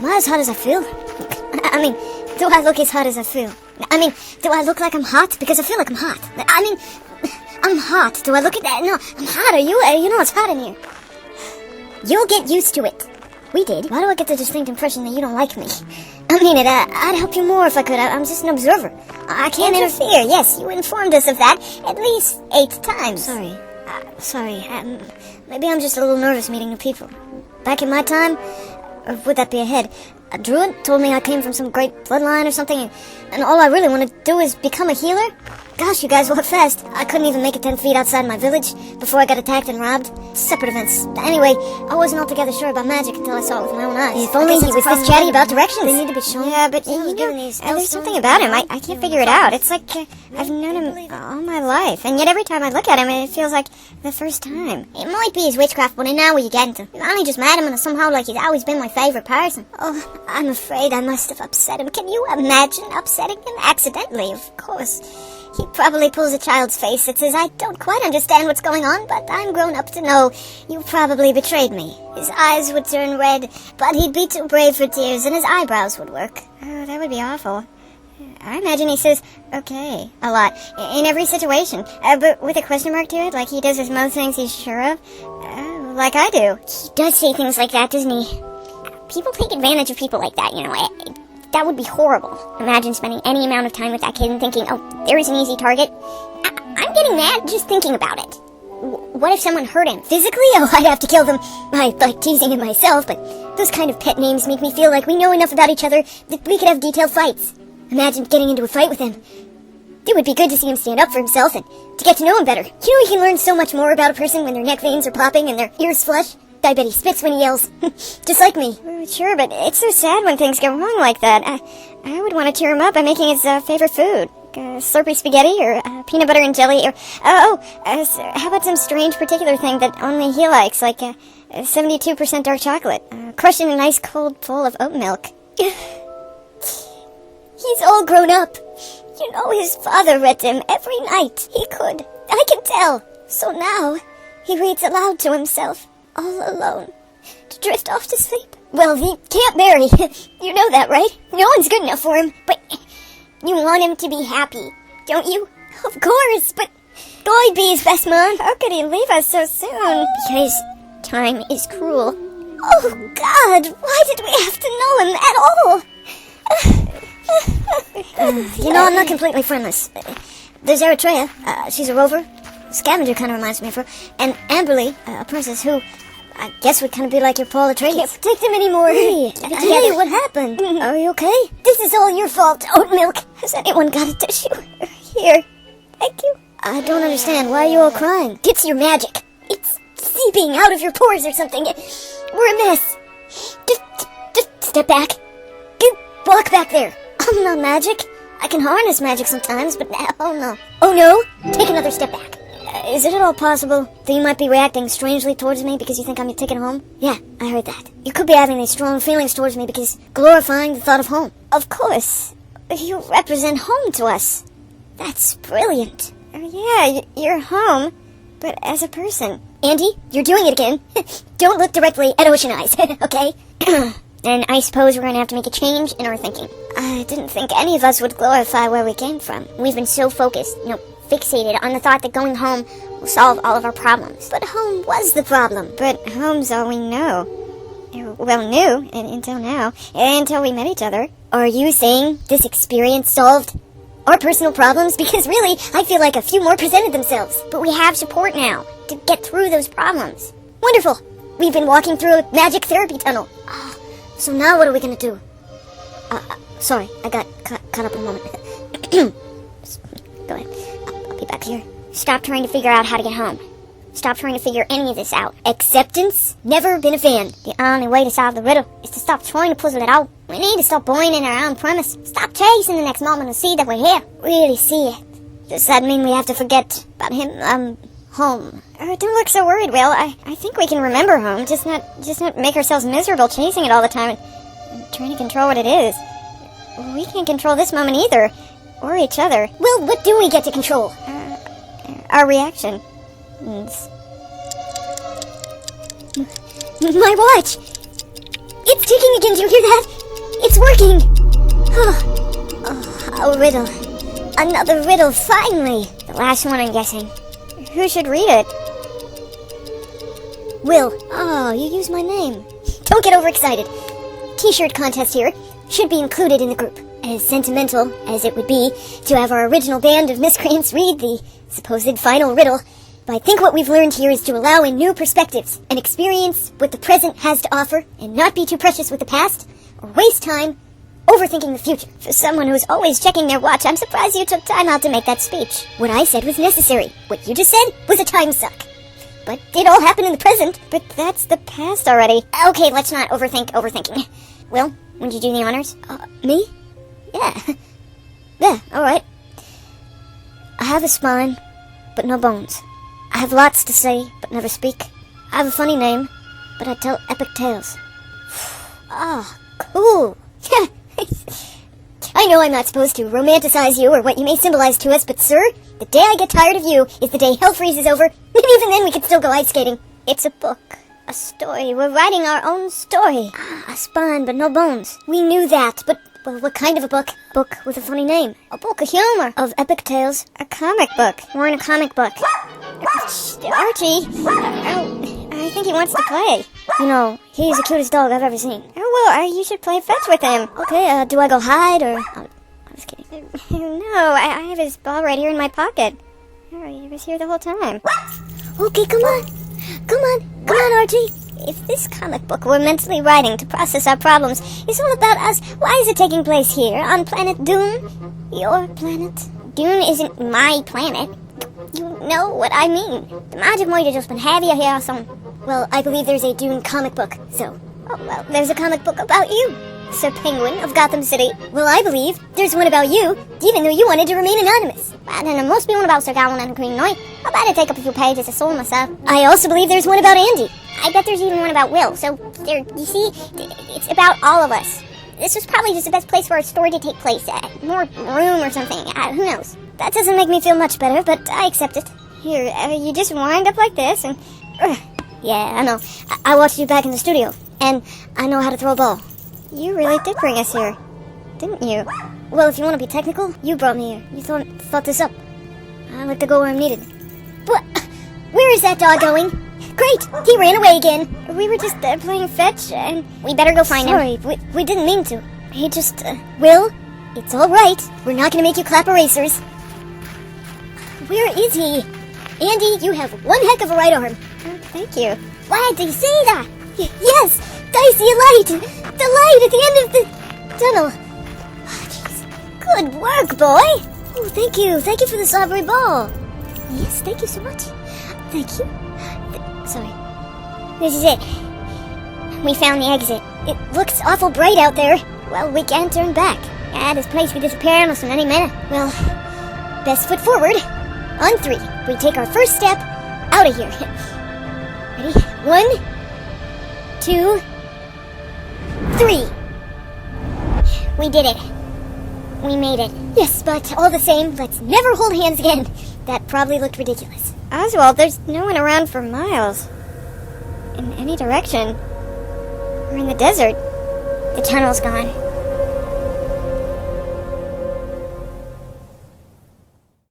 Am I as hot as I feel? I mean, do I look as hot as I feel? I mean, do I look like I'm hot? Because I feel like I'm hot. I mean, I'm hot. Do I look at that? No, I'm hot. Are you? You know it's hot in here. You'll get used to it. We did. Why do I get the distinct impression that you don't like me? I mean it, I'd help you more if I could. I'm just an observer. I can't interfere. Yes, you informed us of that at least 8 times. Sorry. Maybe I'm just a little nervous meeting new people. Back in my time, or would that be ahead? A druid told me I came from some great bloodline or something, and all I really want to do is become a healer? Gosh, you guys walk fast. I couldn't even make it 10 feet outside my village before I got attacked and robbed. Separate events. Anyway, I wasn't altogether sure about magic until I saw it with my own eyes. If only he was this chatty about directions. They need to be shown. Yeah, but there's something about him. I can't figure it out. It's like I've known him all my life, and yet every time I look at him, it feels like the first time. It might be his witchcraft, but now where you getting to? I only just met him, and somehow like he's always been my favorite person. Oh, I'm afraid I must have upset him. Can you imagine upsetting him accidentally? Of course. He probably pulls a child's face that says, I don't quite understand what's going on, but I'm grown up to know you probably betrayed me. His eyes would turn red, but he'd be too brave for tears, and his eyebrows would work. Oh, that would be awful. I imagine he says, okay, a lot, in every situation, but with a question mark to it, like he does with most things he's sure of, like I do. He does say things like that, doesn't he? People take advantage of people like that, you know. That would be horrible. Imagine spending any amount of time with that kid and thinking, oh, there's an easy target. I'm getting mad just thinking about it. What if someone hurt him? Physically? Oh, I'd have to kill them. I like teasing him myself, but those kind of pet names make me feel like we know enough about each other that we could have detailed fights. Imagine getting into a fight with him. It would be good to see him stand up for himself and to get to know him better. You know, you can learn so much more about a person when their neck veins are popping and their ears flush. I bet he spits when he yells. Just like me. Sure, but it's so sad when things go wrong like that. I would want to cheer him up by making his favorite food. Slurpy spaghetti, or peanut butter and jelly, or... how about some strange particular thing that only he likes, like 72% dark chocolate, crushed in an ice cold bowl of oat milk. He's all grown up. You know, his father read to him every night he could. I can tell. So now, he reads aloud to himself. All alone, to drift off to sleep. Well, he can't marry. You know that, right? No one's good enough for him. But you want him to be happy, don't you? Of course, but I'd be his best man. How could he leave us so soon? Because time is cruel. Oh, God, why did we have to know him at all? You know, I'm not completely friendless. There's Eritrea. She's a rover. Scavenger kind of reminds me of her. And Amberly, a princess who... I guess would kind of be like your Paul Atreides. Can't protect him anymore. Hey, what happened? Are you okay? This is all your fault, oat milk. Has anyone got a tissue? Here. Thank you. I don't understand. Why are you all crying? It's your magic. It's seeping out of your pores or something. We're a mess. Just step back. Walk back there. I'm not magic. I can harness magic sometimes, but oh no. Oh no? Take another step back. Is it at all possible that you might be reacting strangely towards me because you think I'm your ticket home? Yeah, I heard that. You could be having these strong feelings towards me because glorifying the thought of home. Of course. You represent home to us. That's brilliant. Yeah, you're home, but as a person. Andy, you're doing it again. Don't look directly at ocean eyes, okay? And I suppose we're going to have to make a change in our thinking. I didn't think any of us would glorify where we came from. We've been so focused, fixated on the thought that going home will solve all of our problems. But home was the problem. But home's all we know. Well, knew, until now. Until we met each other. Are you saying this experience solved our personal problems? Because really, I feel like a few more presented themselves. But we have support now to get through those problems. Wonderful. We've been walking through a magic therapy tunnel. So now what are we going to do? Sorry, I got caught up in a moment. Go ahead. I'll be back here. Stop trying to figure out how to get home. Stop trying to figure any of this out. Acceptance? Never been a fan. The only way to solve the riddle is to stop trying to puzzle it out. We need to stop boiling in our own premise. Stop chasing the next moment and see that we're here. Really see it. Does that mean we have to forget about him? Home. Don't look so worried, Will. I think we can remember home, just not make ourselves miserable chasing it all the time and trying to control what it is. We can't control this moment either, or each other. Will, what do we get to control? Our reaction. My watch! It's It's kicking again, do you hear that? It's working! Oh, a riddle. Another riddle, finally! The last one, I'm guessing. Who should read it? Will. Oh, you used my name. Don't get overexcited. T-shirt contest here should be included in the group. As sentimental as it would be to have our original band of miscreants read the supposed final riddle, but I think what we've learned here is to allow in new perspectives and experience what the present has to offer and not be too precious with the past or waste time overthinking the future. For someone who's always checking their watch, I'm surprised you took time out to make that speech. What I said was necessary. What you just said was a time suck. But it all happened in the present. But that's the past already. Okay, let's not overthink overthinking. Will, would you do the honors? Me? Yeah. Yeah, alright. I have a spine, but no bones. I have lots to say, but never speak. I have a funny name, but I tell epic tales. Ah, cool. I know I'm not supposed to romanticize you or what you may symbolize to us, but sir, the day I get tired of you is the day hell freezes over, and even then we can still go ice skating. It's a book. A story. We're writing our own story. A spine, but no bones. We knew that, but, well, what kind of a book? Book with a funny name. A book of humor. Of epic tales. A comic book. We're in a comic book. Archie! I think he wants to play. You know, he's the cutest dog I've ever seen. Oh, well, you should play fetch with him. Okay, do I go hide, or... I was kidding. No, I have his ball right here in my pocket. Oh, he was here the whole time. Okay, come on. Come on, Archie. If this comic book we're mentally writing to process our problems is all about us, why is it taking place here, on planet Dune? Your planet? Dune isn't my planet. You know what I mean. The magic might have just been heavier here or something. Well, I believe there's a Dune comic book, so... Oh, well, there's a comic book about you, Sir Penguin of Gotham City. Well, I believe there's one about you, even though you wanted to remain anonymous. And there must be one about Sir Gawain and the Green Knight. I'll bet I'd take up a few pages to soul myself. I also believe there's one about Andy. I bet there's even one about Will, so there, you see, it's about all of us. This was probably just the best place for our story to take place at. More room or something, who knows. That doesn't make me feel much better, but I accept it. Here, you just wind up like this and... yeah, I know. I watched you back in the studio, and I know how to throw a ball. You really did bring us here, didn't you? Well, if you want to be technical, you brought me here. You thought this up. I like to go where I'm needed. But where is that dog going? Great! He ran away again. We were just playing fetch, and... We better go find him. Sorry, we didn't mean to. He just... Will, it's all right. We're not going to make you clap erasers. Where is he? Andy, you have one heck of a right arm. Oh, thank you. Why did he say that? Yes! I see a light! The light at the end of the tunnel. Oh, jeez. Good work, boy! Oh, thank you. Thank you for the strawberry ball. Yes, thank you so much. Thank you. Sorry. This is it. We found the exit. It looks awful bright out there. Well, we can't turn back. This place could disappear almost in any minute. Well, best foot forward. On 3, we take our first step out of here. Ready? 1, 2, 3. We did it. We made it. Yes, but all the same, let's never hold hands again. That probably looked ridiculous. Oswald, there's no one around for miles. In any direction. We're in the desert. The tunnel's gone.